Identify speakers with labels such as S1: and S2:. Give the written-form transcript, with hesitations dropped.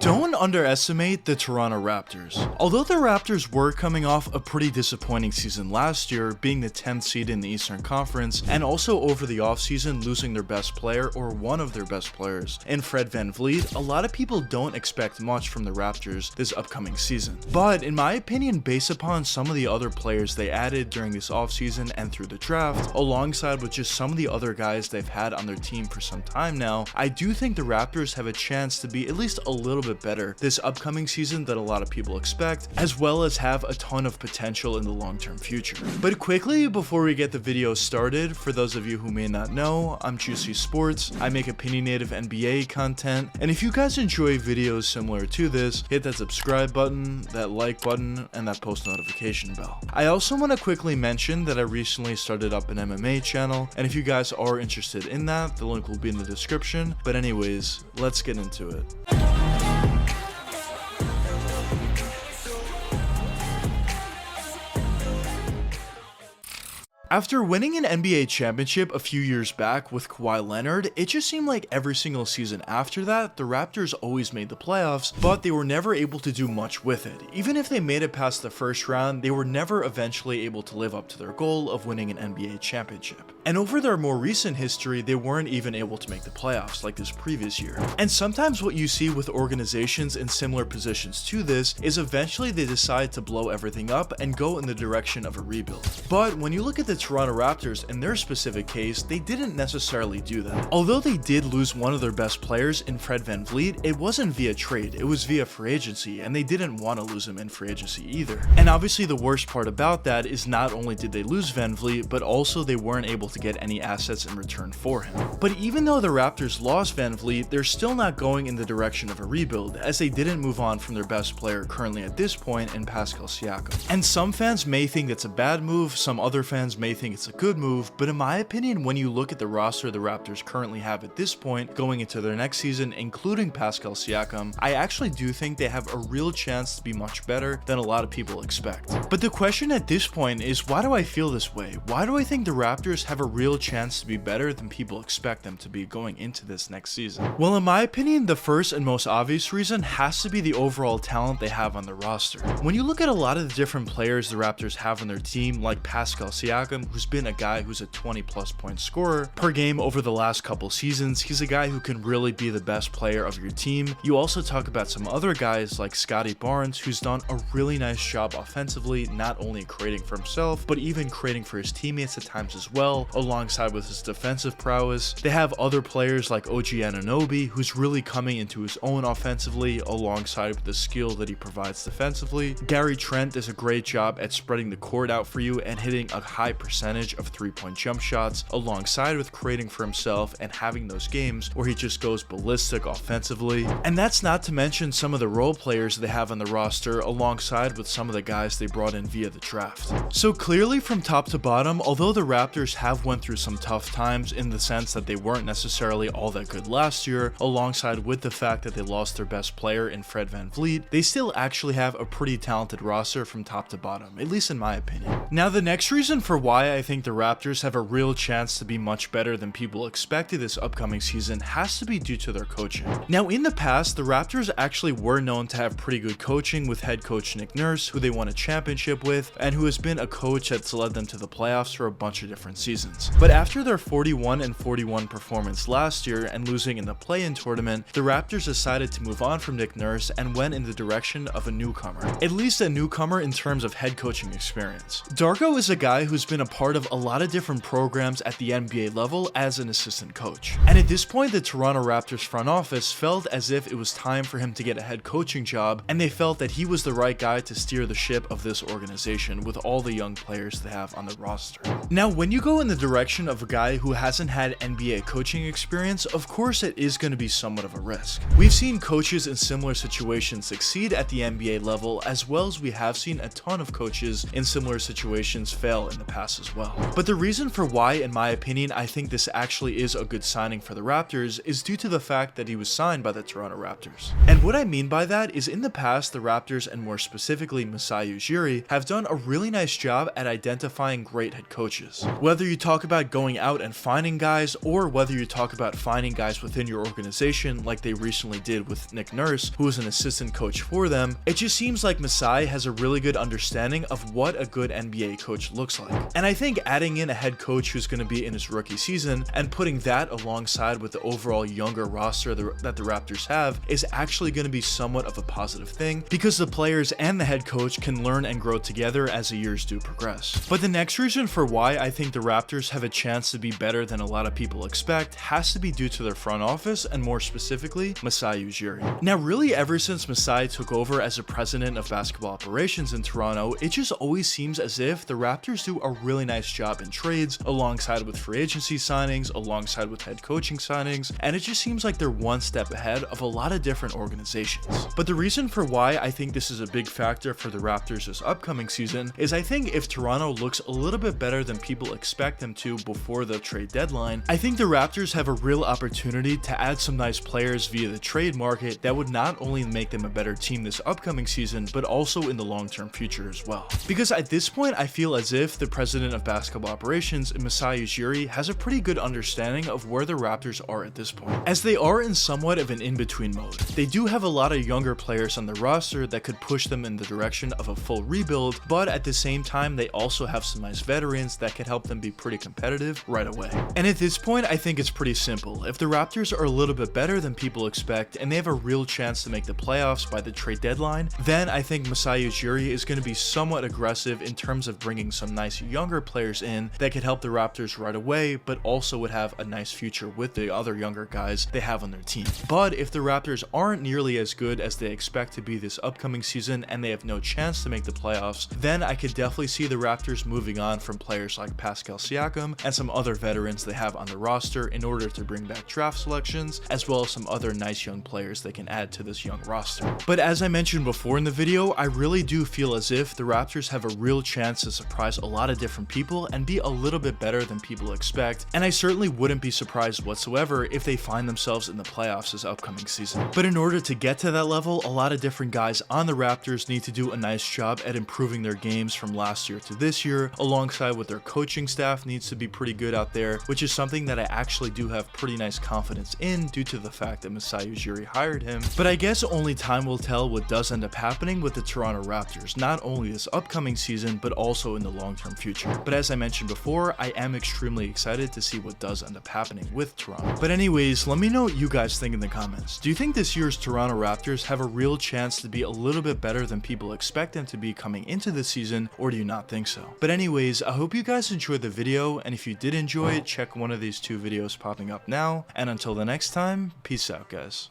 S1: Don't underestimate the Toronto Raptors. Although the Raptors were coming off a pretty disappointing season last year, being the 10th seed in the Eastern Conference, and also over the offseason losing their best player or one of their best players in Fred VanVleet, a lot of people don't expect much from the Raptors this upcoming season. But in my opinion, based upon some of the other players they added during this offseason and through the draft, alongside with just some of the other guys they've had on their team for some time now, I do think the Raptors have a chance to be at least a little bit better this upcoming season than a lot of people expect, as well as have a ton of potential in the long-term future. But quickly, before we get the video started, for those of you who may not know, I'm Juicy Sports. I make opinionated NBA content, and if you guys enjoy videos similar to this, hit that subscribe button, that like button, and that post notification bell. I also want to quickly mention that I recently started up an MMA channel, and if you guys are interested in that, the link will be in the description. But anyways, let's get into it. After winning an NBA championship a few years back with Kawhi Leonard, it just seemed like every single season after that, the Raptors always made the playoffs, but they were never able to do much with it. Even if they made it past the first round, they were never eventually able to live up to their goal of winning an NBA championship. And over their more recent history, they weren't even able to make the playoffs like this previous year. And sometimes what you see with organizations in similar positions to this is eventually they decide to blow everything up and go in the direction of a rebuild. But when you look at the Toronto Raptors, in their specific case, they didn't necessarily do that. Although they did lose one of their best players in Fred VanVleet, it wasn't via trade, it was via free agency, and they didn't want to lose him in free agency either. And obviously the worst part about that is not only did they lose VanVleet, but also they weren't able to get any assets in return for him. But even though the Raptors lost VanVleet, they're still not going in the direction of a rebuild, as they didn't move on from their best player currently at this point in Pascal Siakam. And some fans may think it's a bad move, some other fans may think it's a good move, but in my opinion, when you look at the roster the Raptors currently have at this point going into their next season, including Pascal Siakam, I actually do think they have a real chance to be much better than a lot of people expect. But the question at this point is, why do I feel this way? Why do I think the Raptors have a real chance to be better than people expect them to be going into this next season? Well, in my opinion, the first and most obvious reason has to be the overall talent they have on the roster. When you look at a lot of the different players the Raptors have on their team, like Pascal Siakam, who's been a guy who's a 20+ point scorer per game over the last couple seasons, he's a guy who can really be the best player of your team. You also talk about some other guys like Scottie Barnes, who's done a really nice job offensively, not only creating for himself, but even creating for his teammates at times as well, alongside with his defensive prowess. They have other players like OG Anunoby, who's really coming into his own offensively, alongside with the skill that he provides defensively. Gary Trent does a great job at spreading the court out for you and hitting a high percentage of three-point jump shots, alongside with creating for himself and having those games where he just goes ballistic offensively. And that's not to mention some of the role players they have on the roster, alongside with some of the guys they brought in via the draft. So clearly, from top to bottom, although the Raptors have went through some tough times in the sense that they weren't necessarily all that good last year, alongside with the fact that they lost their best player in Fred VanVleet, they still actually have a pretty talented roster from top to bottom, at least in my opinion. Now, the next reason for why I think the Raptors have a real chance to be much better than people expected this upcoming season has to be due to their coaching. Now, in the past, the Raptors actually were known to have pretty good coaching with head coach Nick Nurse, who they won a championship with, and who has been a coach that's led them to the playoffs for a bunch of different seasons. But after their 41-41 performance last year and losing in the play-in tournament, the Raptors decided to move on from Nick Nurse and went in the direction of a newcomer, at least a newcomer in terms of head coaching experience. Darko is a guy who's been a part of a lot of different programs at the NBA level as an assistant coach. And at this point, the Toronto Raptors front office felt as if it was time for him to get a head coaching job, and they felt that he was the right guy to steer the ship of this organization with all the young players they have on the roster. Now, when you go in the direction of a guy who hasn't had NBA coaching experience, of course it is going to be somewhat of a risk. We've seen coaches in similar situations succeed at the NBA level, as well as we have seen a ton of coaches in similar situations fail in the past playoffs as well. But the reason for why, in my opinion, I think this actually is a good signing for the Raptors is due to the fact that he was signed by the Toronto Raptors. And what I mean by that is in the past, the Raptors, and more specifically Masai Ujiri, have done a really nice job at identifying great head coaches. Whether you talk about going out and finding guys, or whether you talk about finding guys within your organization like they recently did with Nick Nurse, who was an assistant coach for them, it just seems like Masai has a really good understanding of what a good NBA coach looks like. And I think adding in a head coach who's going to be in his rookie season and putting that alongside with the overall younger roster that the Raptors have is actually going to be somewhat of a positive thing, because the players and the head coach can learn and grow together as the years do progress. But the next reason for why I think the Raptors have a chance to be better than a lot of people expect has to be due to their front office, and more specifically Masai Ujiri. Now really, ever since Masai took over as the president of basketball operations in Toronto, it just always seems as if the Raptors do a really nice job in trades, alongside with free agency signings, alongside with head coaching signings, and it just seems like they're one step ahead of a lot of different organizations. But the reason for why I think this is a big factor for the Raptors this upcoming season is I think if Toronto looks a little bit better than people expect them to before the trade deadline, I think the Raptors have a real opportunity to add some nice players via the trade market that would not only make them a better team this upcoming season, but also in the long-term future as well. Because at this point, I feel as if the president of basketball operations, Masai Ujiri, has a pretty good understanding of where the Raptors are at this point, as they are in somewhat of an in-between mode. They do have a lot of younger players on the roster that could push them in the direction of a full rebuild, but at the same time, they also have some nice veterans that could help them be pretty competitive right away. And at this point, I think it's pretty simple. If the Raptors are a little bit better than people expect, and they have a real chance to make the playoffs by the trade deadline, then I think Masai Ujiri is going to be somewhat aggressive in terms of bringing some nice younger players in that could help the Raptors right away, but also would have a nice future with the other younger guys they have on their team. But if the Raptors aren't nearly as good as they expect to be this upcoming season, and they have no chance to make the playoffs, then I could definitely see the Raptors moving on from players like Pascal Siakam and some other veterans they have on the roster in order to bring back draft selections, as well as some other nice young players they can add to this young roster. But as I mentioned before in the video, I really do feel as if the Raptors have a real chance to surprise a lot of different people and be a little bit better than people expect, and I certainly wouldn't be surprised whatsoever if they find themselves in the playoffs this upcoming season. But in order to get to that level, a lot of different guys on the Raptors need to do a nice job at improving their games from last year to this year, alongside with their coaching staff needs to be pretty good out there, which is something that I actually do have pretty nice confidence in due to the fact that Masai Ujiri hired him. But I guess only time will tell what does end up happening with the Toronto Raptors, not only this upcoming season, but also in the long-term future. But as I mentioned before, I am extremely excited to see what does end up happening with Toronto. But anyways, let me know what you guys think in the comments. Do you think this year's Toronto Raptors have a real chance to be a little bit better than people expect them to be coming into the season, or do you not think so? But anyways, I hope you guys enjoyed the video, and if you did enjoy it, check one of these two videos popping up now, and until the next time, peace out guys.